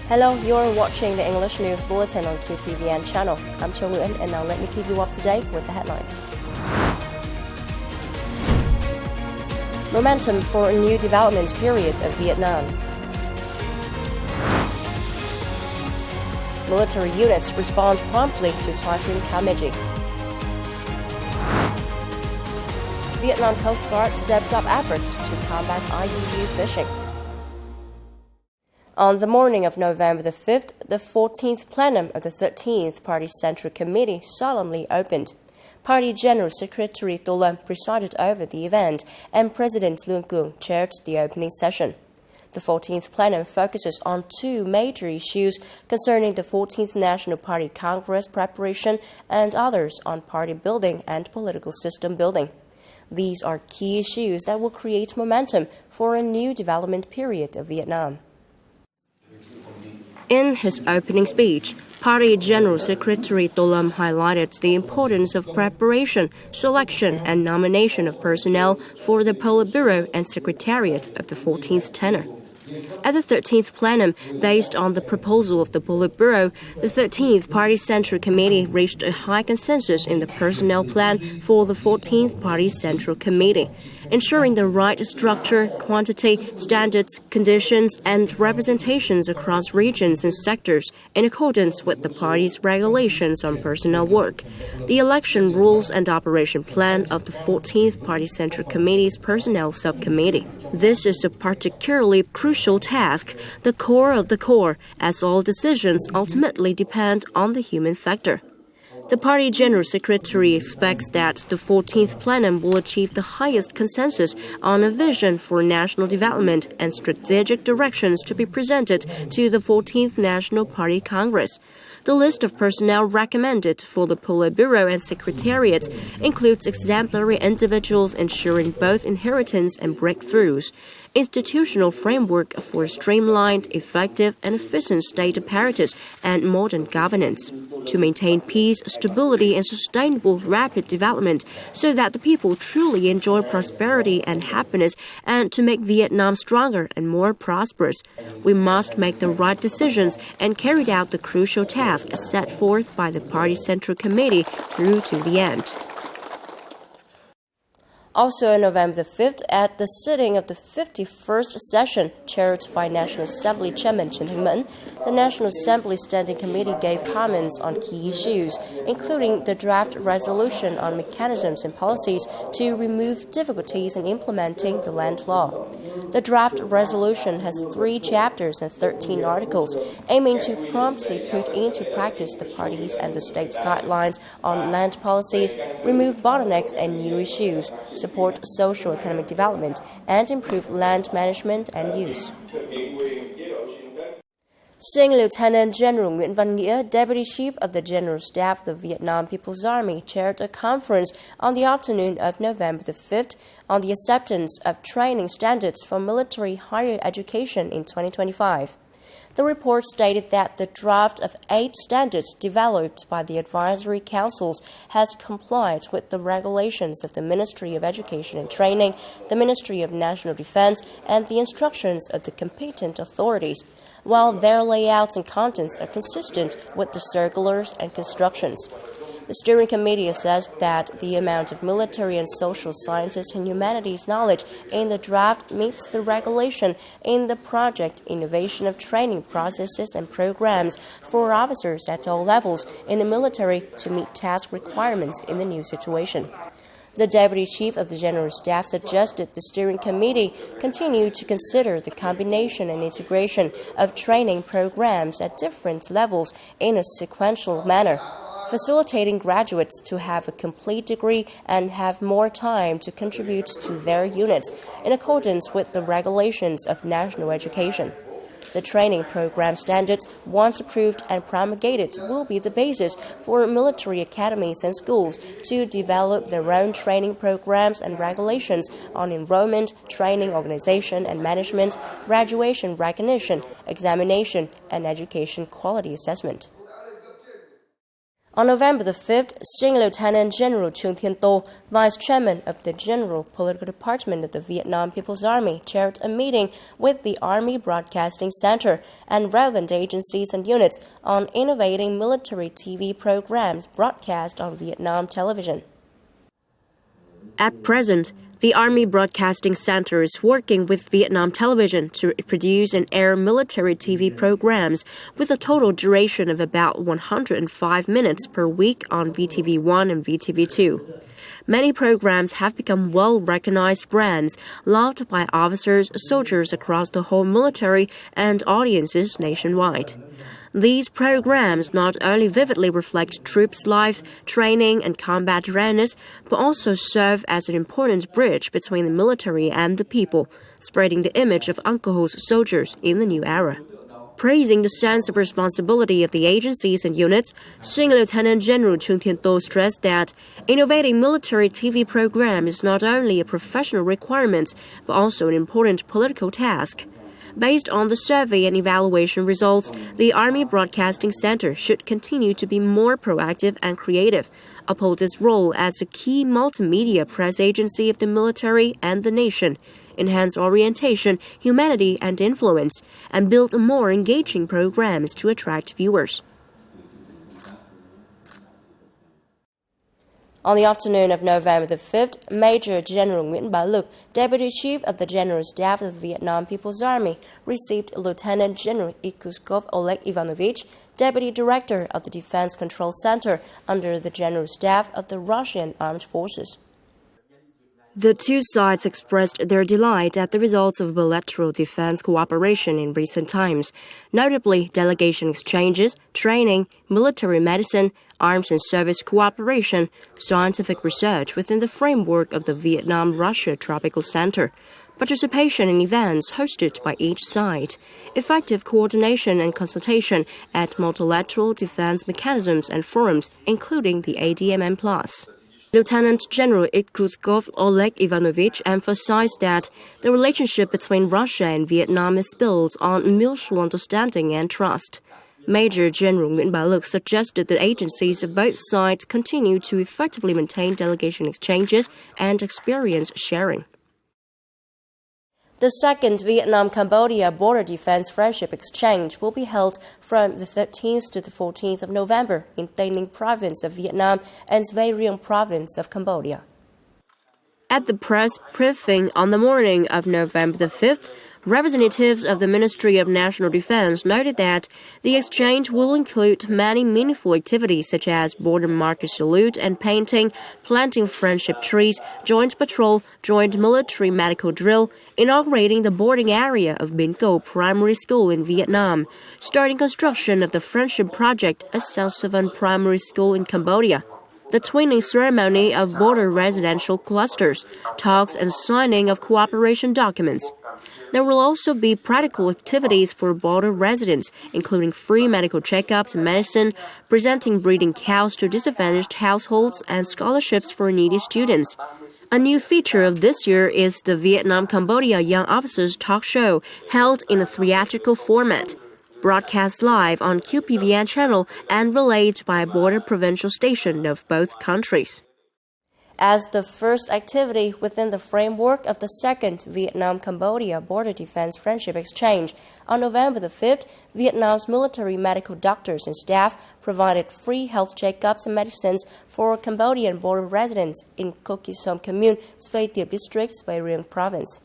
Hello, you're watching the English News Bulletin on QPVN channel. I'm Châu Nguyễn, and now let me keep you up to date with the headlines. Momentum for a new development period of Vietnam. Military units respond promptly to Typhoon KALMAEGI. Vietnam Coast Guard steps up efforts to combat IUU fishing. On the morning of November the 5th, the 14th plenum of the 13th Party Central Committee solemnly opened. Party General Secretary Tô Lâm presided over the event, and President Lương Cường chaired the opening session. The 14th plenum focuses on two major issues concerning the 14th National Party Congress preparation and others on party building and political system building. These are key issues that will create momentum for a new development period of Vietnam. In his opening speech, Party General Secretary Tô Lâm highlighted the importance of preparation, selection, and nomination of personnel for the Politburo and Secretariat of the 14th tenor. At the 13th plenum, based on the proposal of the Politburo, the 13th Party Central Committee reached a high consensus in the personnel plan for the 14th Party Central Committee, ensuring the right structure, quantity, standards, conditions, and representations across regions and sectors in accordance with the party's regulations on personnel work. The election rules and operation plan of the 14th Party Central Committee's Personnel Subcommittee. This is a particularly crucial task, the core of the core, as all decisions ultimately depend on the human factor. The Party General Secretary expects that the 14th plenum will achieve the highest consensus on a vision for national development and strategic directions to be presented to the 14th National Party Congress. The list of personnel recommended for the Politburo and Secretariat includes exemplary individuals ensuring both inheritance and breakthroughs, institutional framework for streamlined, effective, and efficient state apparatus and modern governance, to maintain peace, stability, and sustainable rapid development so that the people truly enjoy prosperity and happiness, and to make Vietnam stronger and more prosperous. We must make the right decisions and carry out the crucial task set forth by the Party Central Committee through to the end. Also on November the 5th, at the sitting of the 51st session, chaired by National Assembly Chairman Trần Thanh Mẫn, the National Assembly Standing Committee gave comments on key issues, including the draft resolution on mechanisms and policies to remove difficulties in implementing the land law. The draft resolution has 3 chapters and 13 articles, aiming to promptly put into practice the party's and the state's guidelines on land policies, remove bottlenecks and new issues, support social economic development, and improve land management and use. Seeing Lieutenant General Nguyễn Văn Nghĩa, Deputy Chief of the General Staff of the Vietnam People's Army, chaired a conference on the afternoon of November the 5th on the acceptance of training standards for military higher education in 2025. The report stated that the draft of 8 standards developed by the advisory councils has complied with the regulations of the Ministry of Education and Training, the Ministry of National Defense, and the instructions of the competent authorities, while their layouts and contents are consistent with the circulars and constructions. The steering committee assessed that the amount of military and social sciences and humanities knowledge in the draft meets the regulation in the project innovation of training processes and programs for officers at all levels in the military to meet task requirements in the new situation. The Deputy Chief of the General Staff suggested the steering committee continue to consider the combination and integration of training programs at different levels in a sequential manner, facilitating graduates to have a complete degree and have more time to contribute to their units in accordance with the regulations of national education. The training program standards, once approved and promulgated, will be the basis for military academies and schools to develop their own training programs and regulations on enrollment, training organization and management, graduation recognition, examination, and education quality assessment. On November the 5th, Senior Lieutenant General Chung Thiên-to, Vice Chairman of the General Political Department of the Vietnam People's Army, chaired a meeting with the Army Broadcasting Center and relevant agencies and units on innovating military TV programs broadcast on Vietnam television. At present, the Army Broadcasting Center is working with Vietnam Television to produce and air military TV programs with a total duration of about 105 minutes per week on VTV1 and VTV2. Many programs have become well-recognized brands, loved by officers, soldiers across the whole military, and audiences nationwide. These programs not only vividly reflect troops' life, training, and combat readiness, but also serve as an important bridge between the military and the people, spreading the image of unclehood soldiers in the new era. Praising the sense of responsibility of the agencies and units, Senior Lieutenant General Chung Thiên-to stressed that innovating military TV program is not only a professional requirement, but also an important political task. Based on the survey and evaluation results, the Army Broadcasting Center should continue to be more proactive and creative, uphold its role as a key multimedia press agency of the military and the nation, enhance orientation, humanity, and influence, and build more engaging programs to attract viewers. On the afternoon of November the 5th, Major General Nguyễn Bá Lực, Deputy Chief of the General Staff of the Vietnam People's Army, received Lieutenant General Ikuskov Oleg Ivanovich, Deputy Director of the Defense Control Center under the General Staff of the Russian Armed Forces. The two sides expressed their delight at the results of bilateral defense cooperation in recent times, notably delegation exchanges, training, military medicine, arms and service cooperation, scientific research within the framework of the Vietnam-Russia Tropical Center, participation in events hosted by each side, effective coordination and consultation at multilateral defense mechanisms and forums, including the ADMM+. Lieutenant General Ikuskov Oleg Ivanovich emphasized that the relationship between Russia and Vietnam is built on mutual understanding and trust. Major General Nguyễn Bá Lực suggested that agencies of both sides continue to effectively maintain delegation exchanges and experience sharing. The second Vietnam-Cambodia Border Defense Friendship Exchange will be held from the 13th to the 14th of November in Tây Ninh Province of Vietnam and Svay Rieng Province of Cambodia. At the press briefing on the morning of November the 5th, representatives of the Ministry of National Defense noted that the exchange will include many meaningful activities such as border marker salute and painting, planting friendship trees, joint patrol, joint military medical drill, inaugurating the boarding area of Bến Cầu Primary School in Vietnam, starting construction of the Friendship Project at South Savan Primary School in Cambodia, the twinning ceremony of border residential clusters, talks and signing of cooperation documents. There will also be practical activities for border residents, including free medical checkups and medicine, presenting breeding cows to disadvantaged households, and scholarships for needy students. A new feature of this year is the Vietnam-Cambodia Young Officers Talk Show, held in a theatrical format, broadcast live on QPVN channel and relayed by a border provincial station of both countries. As the first activity within the framework of the second Vietnam-Cambodia Border Defense Friendship Exchange, on November the 5th, Vietnam's military medical doctors and staff provided free health checkups and medicines for Cambodian border residents in Co Kỳ Som Commune, Svay Tiệp District, Svay Rieng Province.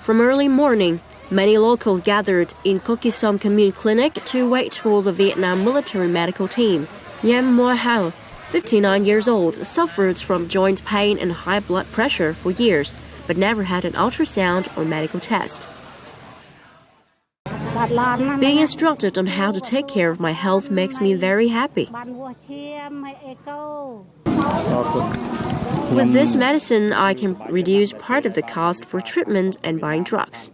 From early morning, many locals gathered in Co Kỳ Som Commune Clinic to wait for the Vietnam military medical team. Nham Mua Hao, 59 years old, suffered from joint pain and high blood pressure for years, but never had an ultrasound or medical test. Being instructed on how to take care of my health makes me very happy. With this medicine, I can reduce part of the cost for treatment and buying drugs.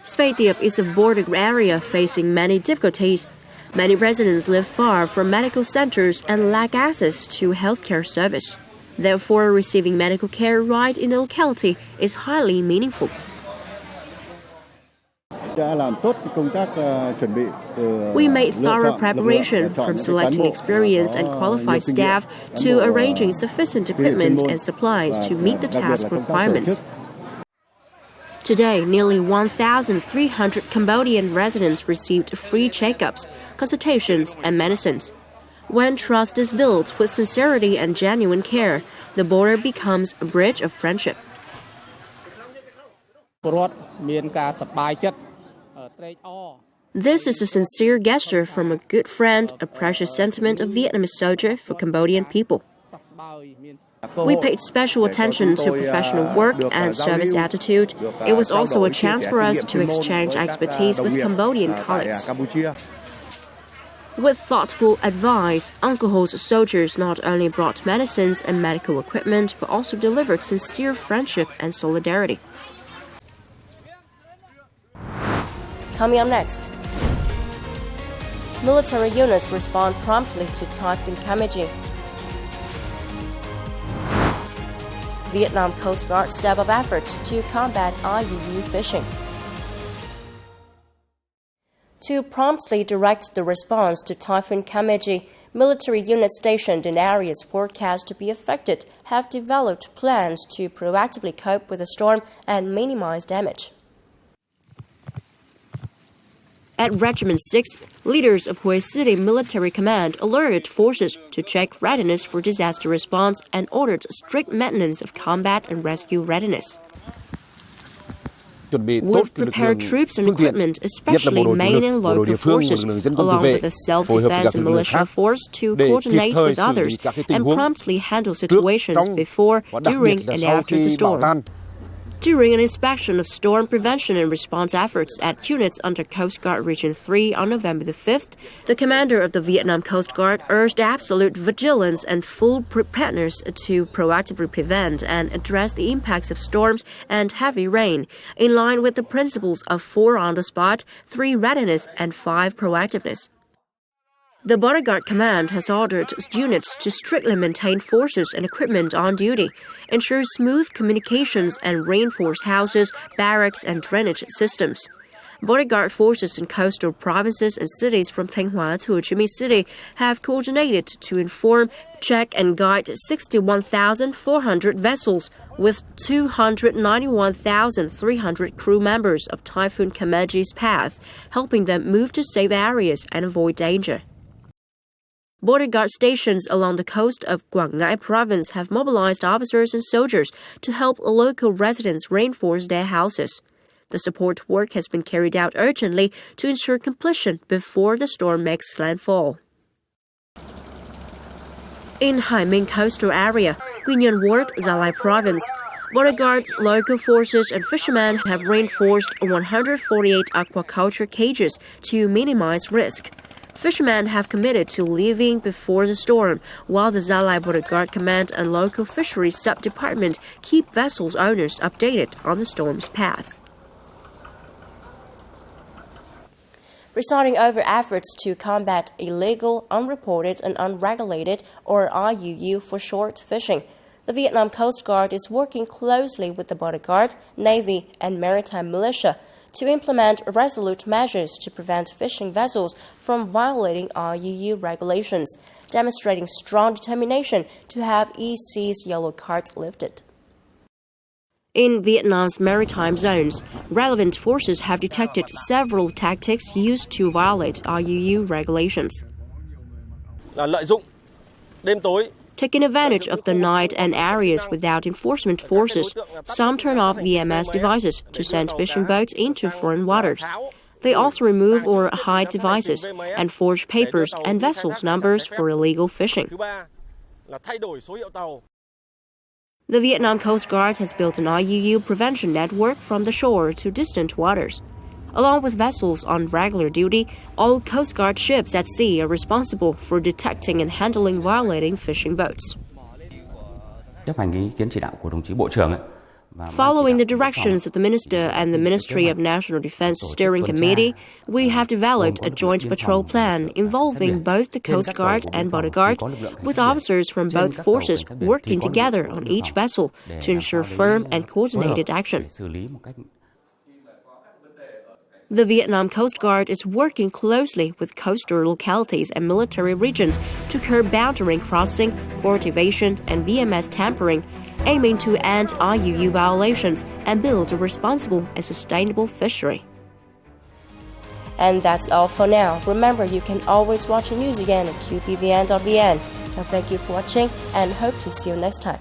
Svay Tiệp is a border area facing many difficulties. Many residents live far from medical centers and lack access to healthcare service. Therefore, receiving medical care right in the locality is highly meaningful. We made thorough preparation from selecting experienced and qualified staff to arranging sufficient equipment and supplies to meet the task requirements. Today, nearly 1,300 Cambodian residents received free checkups, consultations, and medicines. When trust is built with sincerity and genuine care, the border becomes a bridge of friendship. This is a sincere gesture from a good friend, a precious sentiment of Vietnamese soldier for Cambodian people. We paid special attention to professional work and service attitude. It was also a chance for us to exchange expertise with Cambodian colleagues. With thoughtful advice, Uncle Ho's soldiers not only brought medicines and medical equipment, but also delivered sincere friendship and solidarity. Coming up next, military units respond promptly to Typhoon KALMAEGI. Vietnam Coast Guard step up efforts to combat IUU fishing. To promptly direct the response to Typhoon KALMAEGI, military units stationed in areas forecast to be affected have developed plans to proactively cope with the storm and minimize damage. At Regiment 6, leaders of Hue City Military Command alerted forces to check readiness for disaster response and ordered strict maintenance of combat and rescue readiness. We've prepared troops and equipment, especially main and local forces, along with a self-defense and militia force to coordinate with others and promptly handle situations before, during, and after the storm. During an inspection of storm prevention and response efforts at units under Coast Guard Region 3 on November the 5th, the commander of the Vietnam Coast Guard urged absolute vigilance and full preparedness to proactively prevent and address the impacts of storms and heavy rain, in line with the principles of 4 on the spot, 3 readiness, and 5 proactiveness. The Bodyguard Command has ordered units to strictly maintain forces and equipment on duty, ensure smooth communications, and reinforce houses, barracks, and drainage systems. Bodyguard forces in coastal provinces and cities from Thanh Hóa to Ho Chi Minh City have coordinated to inform, check, and guide 61,400 vessels with 291,300 crew members of Typhoon KALMAEGI's path, helping them move to safe areas and avoid danger. Bodyguard stations along the coast of Quảng Ngãi province have mobilized officers and soldiers to help local residents reinforce their houses. The support work has been carried out urgently to ensure completion before the storm makes landfall. In Hai Minh coastal area, Quy Nhơn Ward, Gia Lai province, bodyguards, local forces, and fishermen have reinforced 148 aquaculture cages to minimize risk. Fishermen have committed to leaving before the storm, while the Gia Lai Bodyguard Command and local fisheries sub-department keep vessels owners updated on the storm's path. Presiding over efforts to combat illegal, unreported, and unregulated, or IUU for short, fishing, the Vietnam Coast Guard is working closely with the Bodyguard, Navy, and Maritime Militia to implement resolute measures to prevent fishing vessels from violating IUU regulations, demonstrating strong determination to have EC's yellow card lifted. In Vietnam's maritime zones, relevant forces have detected several tactics used to violate IUU regulations. Taking advantage of the night and areas without enforcement forces, some turn off VMS devices to send fishing boats into foreign waters. They also remove or hide devices and forge papers and vessels' numbers for illegal fishing. The Vietnam Coast Guard has built an IUU prevention network from the shore to distant waters. Along with vessels on regular duty, all Coast Guard ships at sea are responsible for detecting and handling violating fishing boats. Following the directions of the Minister and the Ministry of National Defense Steering Committee, we have developed a joint patrol plan involving both the Coast Guard and Bodyguard, with officers from both forces working together on each vessel to ensure firm and coordinated action. The Vietnam Coast Guard is working closely with coastal localities and military regions to curb boundary crossing, port evasion, and VMS tampering, aiming to end IUU violations and build a responsible and sustainable fishery. And that's all for now. Remember, you can always watch the news again at qpvn.vn. Now, thank you for watching and hope to see you next time.